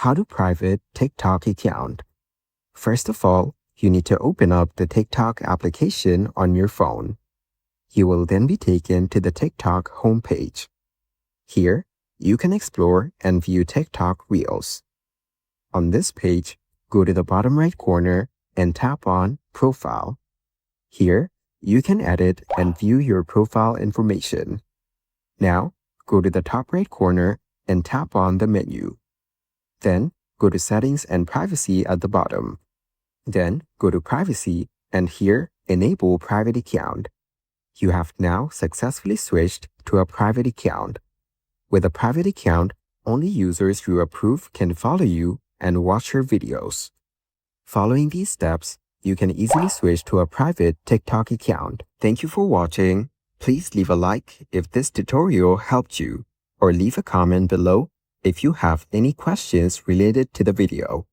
How to private TikTok account. First of all, you need to open up the TikTok application on your phone. You will then be taken to the TikTok homepage. Here, you can explore and view TikTok Reels. On this page, go to the bottom right corner and tap on Profile. Here, you can edit and view your profile information. Now, go to the top right corner and tap on the menu. Then, go to Settings and Privacy at the bottom. Then, go to Privacy and here, Enable Private Account. You have now successfully switched to a private account. With a private account, only users you approve can follow you and watch your videos. Following these steps, you can easily switch to a private TikTok account. Thank you for watching. Please leave a like if this tutorial helped you, or leave a comment below if you have any questions related to the video.